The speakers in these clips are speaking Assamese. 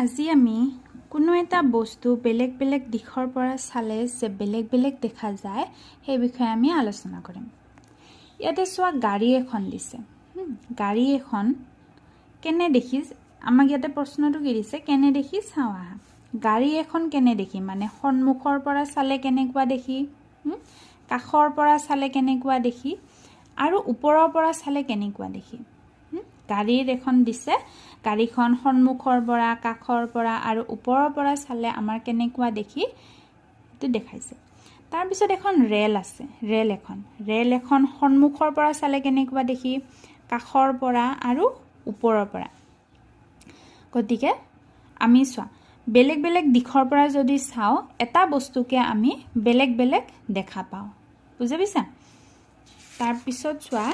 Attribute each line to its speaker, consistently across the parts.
Speaker 1: আজি আমি কোনো এটা বস্তু বেলেগ বেলেগ দিশৰ পৰা চালে যে বেলেগ বেলেগ দেখা যায় সেই বিষয়ে আমি আলোচনা কৰিম। ইয়াতে চোৱা গাড়ী এখন দিছে। গাড়ী এখন কেনে দেখি আমাক ইয়াতে প্ৰশ্নটো কি দিছে কেনে দেখি চাওঁ আহা। গাড়ী এখন কেনে দেখি মানে সন্মুখৰ পৰা চালে কেনেকুৱা দেখি, কাষৰ পৰা চালে কেনেকুৱা দেখি আৰু ওপৰৰ পৰা চালে কেনেকুৱা দেখি। গাড়ীৰ এখন দিছে, গাড়ীখন সন্মুখৰ পৰা কাষৰ পৰা আৰু ওপৰৰ পৰা চালে আমাৰ কেনেকুৱা দেখি এইটো দেখাইছে। তাৰপিছত এখন ৰেল আছে, ৰেল এখন সন্মুখৰ পৰা চালে কেনেকুৱা দেখি, কাষৰ পৰা আৰু ওপৰৰ পৰা। গতিকে আমি চোৱা বেলেগ বেলেগ দিশৰ পৰা যদি চাওঁ এটা বস্তুকে আমি বেলেগ বেলেগ দেখা পাওঁ, বুজি পাইছা। তাৰপিছত চোৱা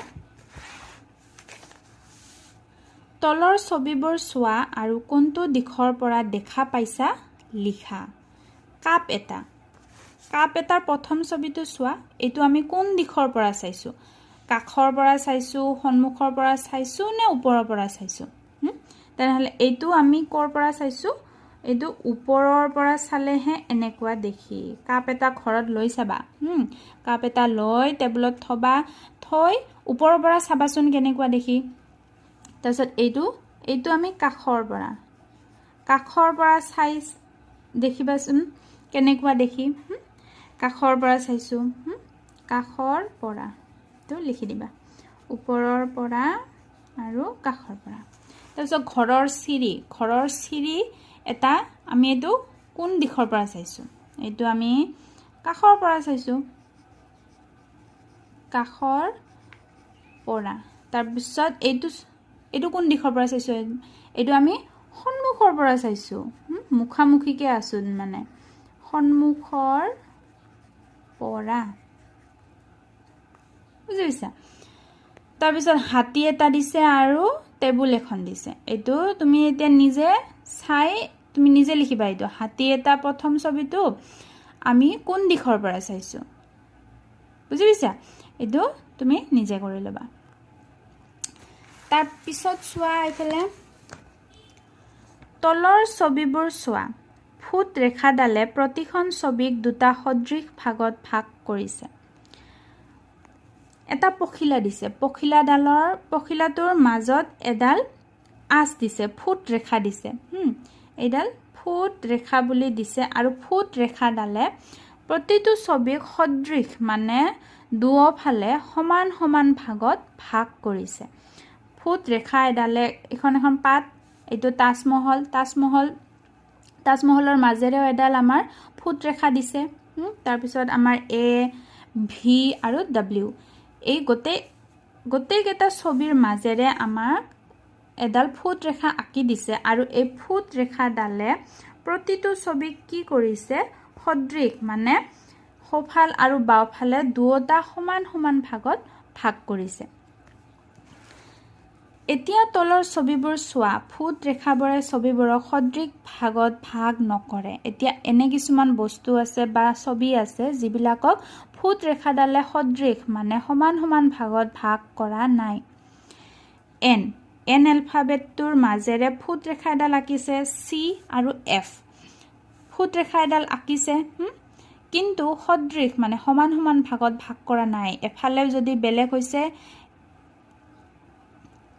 Speaker 1: তলৰ ছবিবোৰ চোৱা আৰু কোনটো দিশৰ পৰা দেখা পাইছা লিখা। কাপ এটাৰ প্ৰথম ছবিটো চোৱা, এইটো আমি কোন দিশৰ পৰা চাইছো, কাষৰ পৰা চাইছো, সন্মুখৰ পৰা চাইছো নে ওপৰৰ পৰা চাইছো। তেনেহ'লে এইটো আমি ক'ৰ পৰা চাইছো, এইটো ওপৰৰ পৰা চালেহে এনেকুৱা দেখি। কাপ এটা ঘৰত লৈ চাবা, কাপ এটা লৈ টেবুলত থৈ ওপৰৰ পৰা চাবাচোন কেনেকুৱা দেখি। তাৰপিছত এইটো আমি কাষৰ পৰা চাই দেখিবাচোন কেনেকুৱা দেখি। কাষৰ পৰা চাইছো, কাষৰ পৰা তো লিখি দিবা, ওপৰৰ পৰা আৰু কাষৰ পৰা। তাৰপিছত ঘৰৰ চিৰি এটা আমি এইটো কোন দিশৰ পৰা চাইছো, এইটো আমি কাষৰ পৰা চাইছো, কাষৰ পৰা। তাৰপিছত এইটো কোন দিশৰ পৰা চাইছো, এইটো আমি সন্মুখৰ পৰা চাইছো, মুখামুখিকে আছো মানে সন্মুখৰ পৰা, বুজি পাইছা। তাৰপিছত হাতী এটা দিছে আৰু টেবুল এখন দিছে, এইটো তুমি এতিয়া নিজে লিখিবা। এইটো হাতী এটা প্ৰথম ছবিটো আমি কোন দিশৰ পৰা চাইছো, বুজি পাইছা। এইটো তুমি নিজে কৰি ল'বা। তাৰপিছত চোৱা এইফালে তলৰ ছবিবোৰ চোৱা। ফুট ৰেখাডালে প্ৰতিখন ছবিক দুটা সদৃশ ভাগত ভাগ কৰিছে। এটা পখিলা দিছে, পখিলাটোৰ মাজত এডাল আঁচ দিছে, ফুট ৰেখা দিছে। এইডাল ফুট ৰেখা বুলি দিছে আৰু ফুট ৰেখাডালে প্ৰতিটো ছবিক সদৃশ মানে দুয়োফালে সমান সমান ভাগত ভাগ কৰিছে। ফুট ৰেখা এডালে এখন পাত, এইটো তাজমহলৰ মাজেৰেও এডাল আমাৰ ফুট ৰেখা দিছে। তাৰপিছত আমাৰ A, V আৰু W এই গোটেইকেইটা ছবিৰ মাজেৰে আমাক এডাল ফুট ৰেখা আঁকি দিছে আৰু এই ফুট ৰেখাডালে প্ৰতিটো ছবিক কি কৰিছে, সদৃশ মানে সোঁফাল আৰু বাওঁফালে দুয়োটা সমান সমান ভাগত ভাগ কৰিছে। এতিয়া তলৰ ছবিবোৰ চোৱা। ফুট ৰেখাবোৰে ছবিবোৰক সদৃশ ভাগত ভাগ নকৰে। এতিয়া এনে কিছুমান বস্তু আছে বা ছবি আছে যিবিলাকক ফুট ৰেখাডালে সদৃশ মানে সমান সমান ভাগত ভাগ কৰা নাই। এন এলফাবেটটোৰ মাজেৰে ফুট ৰেখা এডাল আঁকিছে, C আৰু F ফুট ৰেখা এডাল আঁকিছে, কিন্তু সদৃশ মানে সমান সমান ভাগত ভাগ কৰা নাই। এফালে যদি বেলেগ হৈছে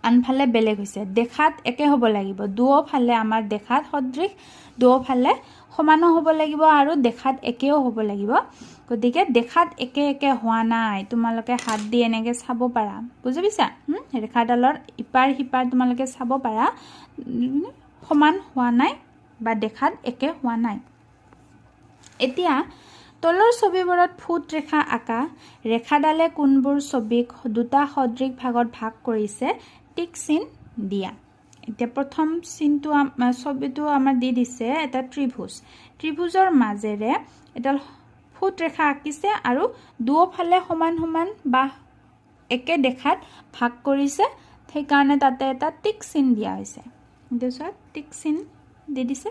Speaker 1: আনফালে বেলেগ হৈছে, দেখাত একে হ'ব লাগিব। দুয়োফালে আমাৰ দেখাত সদৃশ, দুয়োফালে সমানো হ'ব লাগিব আৰু দেখাত একেও হ'ব লাগিব। গতিকে দেখাত একে হোৱা নাই, তোমালোকে হাত দি এনেকৈ চাব পাৰা, বুজি পাইছা। ৰেখাডালৰ ইপাৰ সিপাৰ তোমালোকে চাব পাৰা, সমান হোৱা নাই বা দেখাত একে হোৱা নাই। এতিয়া তলৰ ছবিবোৰত ফুট ৰেখা আঁকা ৰেখাডালে কোনবোৰ ছবিক দুটা সদৃশ ভাগত ভাগ কৰিছে টিক চিন দিয়া। এতিয়া প্ৰথম ছবিটো আমাৰ দি দিছে এটা ত্ৰিভুজৰ মাজেৰে এডাল ফুট ৰেখা আঁকিছে আৰু দুয়োফালে সমান সমান বা একে দেখাত ভাগ কৰিছে, সেইকাৰণে তাতে এটা টিক চিন দিয়া হৈছে। টিক চিন দি দিছে।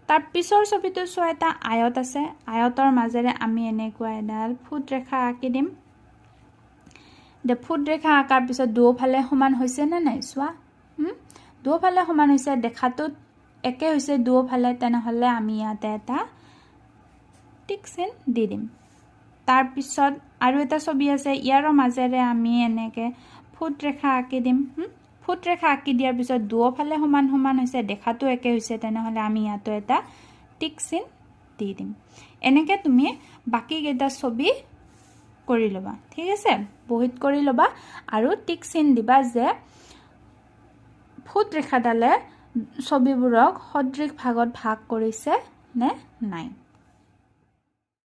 Speaker 1: তাৰ পিছৰ ছবিটো চোৱা, এটা আয়ত আছে, আয়তৰ মাজেৰে আমি এনেকুৱা এডাল ফুট ৰেখা আঁকি দিম। ফুট ৰেখা আঁকাৰ পিছত দুয়োফালে সমান হৈছে নে নাই চোৱা, দুয়োফালে সমান হৈছে, দেখাটোত একে হৈছে দুয়োফালে তেনেহ'লে আমি ইয়াতে এটা টিক চিন দি দিম তাৰ পিছত আৰু এটা ছবি আছে ইয়াৰ মাজেৰে আমি এনেকে ফুট ৰেখা আঁকি দিম ফুট ৰেখা আঁকি দিয়াৰ পিছত দুয়োফালে সমান সমান হৈছে দেখাটো একে হৈছে তেনেহ'লে আমি ইয়াতো এটা টিক চিন দি দিম এনেকে তুমি বাকি কেইটা ছবি কৰি লবা ঠিক আছে বহিত কৰি লবা আৰু টিক চিন দিবা যে ফুট ৰেখাডালে ছবিবোৰক সদৃশ ভাগত ভাগ কৰিছে নে নাই